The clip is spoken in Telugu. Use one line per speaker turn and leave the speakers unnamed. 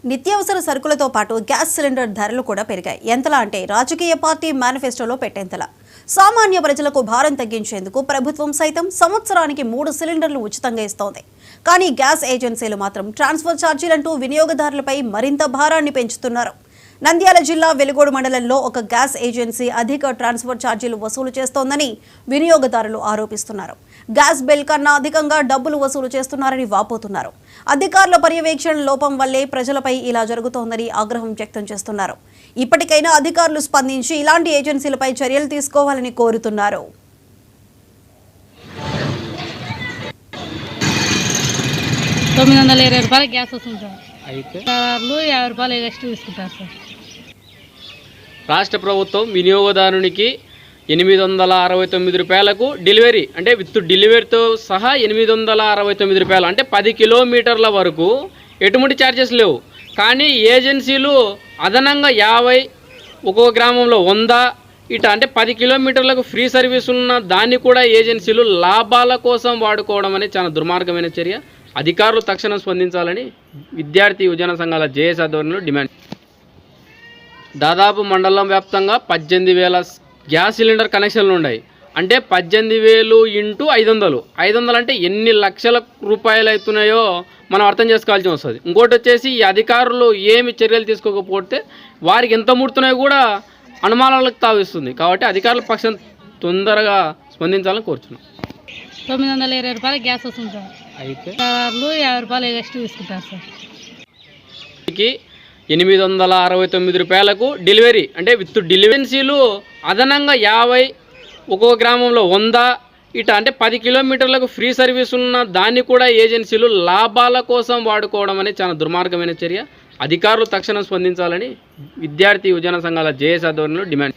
నిత్యావసర సరుకులతో పాటు గ్యాస్ సిలిండర్ ధరలు కూడా పెరిగాయి. ఎంతలా అంటే రాజకీయ పార్టీ మేనిఫెస్టోలో పెట్టేంతలా. సామాన్య ప్రజలకు భారం తగ్గించేందుకు ప్రభుత్వం సైతం సంవత్సరానికి 3 సిలిండర్లు ఉచితంగా ఇస్తోంది. కానీ గ్యాస్ ఏజెన్సీలు మాత్రం ట్రాన్స్ఫర్ ఛార్జీలంటూ వినియోగదారులపై మరింత భారాన్ని పెంచుతున్నారు. నంద్యాల జిల్లా వెలుగోడు మండలంలో ఒక గ్యాస్ ఏజెన్సీ అధిక ట్రాన్స్ఫర్ ఛార్జీలు వసూలు చేస్తోందని వినియోగదారులు ఆరోపిస్తున్నారు. గ్యాస్ బిల్ కన్నా అధికంగా డబ్బులు వసూలు చేస్తున్నారని వాపోతున్నారు. అధికారుల పర్యవేక్షణ లోపం వల్లే ప్రజలపై ఇలా జరుగుతోందని ఆగ్రహం వ్యక్తం చేస్తున్నారు. ఇప్పటికైనా అధికారులు స్పందించి ఇలాంటి ఏజెన్సీలపై చర్యలు తీసుకోవాలని కోరుతున్నారు.
₹920 గ్యాస్ వస్తుంది సార్. అయితే ₹50 ఎక్స్ట్రా తీసుకుంటారు సార్.
రాష్ట్ర ప్రభుత్వం వినియోగదారునికి ₹869 డెలివరీ అంటే విత్ డెలివరీతో సహా ₹869 అంటే 10 కిలోమీటర్ల వరకు ఎటువంటి ఛార్జెస్ లేవు. కానీ ఏజెన్సీలు అదనంగా 50, ఒక్కో గ్రామంలో 100 ఇట అంటే 10 కిలోమీటర్లకు ఫ్రీ సర్వీస్ ఉన్న దాన్ని కూడా ఏజెన్సీలు లాభాల కోసం వాడుకోవడం అనేది చాలా దుర్మార్గమైన చర్య. అధికారులు తక్షణం స్పందించాలని విద్యార్థి యువజన సంఘాల జేఏసీ ఆధ్వర్యంలో డిమాండ్. దాదాపు మండలం వ్యాప్తంగా 18,000 గ్యాస్ సిలిండర్ కనెక్షన్లు ఉన్నాయి. అంటే 18,000 ఇంటూ 500. 500 అంటే ఎన్ని లక్షల రూపాయలు అవుతున్నాయో మనం అర్థం చేసుకోవాల్సి వస్తుంది. ఇంకోటి వచ్చేసి ఈ అధికారులు ఏమి చర్యలు తీసుకోకపోతే వారికి ఎంత ముడుతున్నాయో కూడా అనుమానాలకు తావిస్తుంది. కాబట్టి అధికారుల పక్షం తొందరగా స్పందించాలని కోరుతున్నాం.
₹920 గ్యాస్ వస్తుంది సార్. అయితే ₹50 ఎక్స్ట్రా తీసుకుంటారు సార్.
₹869 డెలివరీ అంటే విత్ డెలివరీలు అదనంగా 50, ఒక్కో గ్రామంలో 100 ఇట అంటే 10 కిలోమీటర్లకు ఫ్రీ సర్వీస్ ఉన్న దాన్ని కూడా ఏజెన్సీలు లాభాల కోసం వాడుకోవడం అనేది చాలా దుర్మార్గమైన చర్య. అధికారులు తక్షణం స్పందించాలని విద్యార్థి యువజన సంఘాల జేఏసీ ఆధ్వర్యంలో డిమాండ్.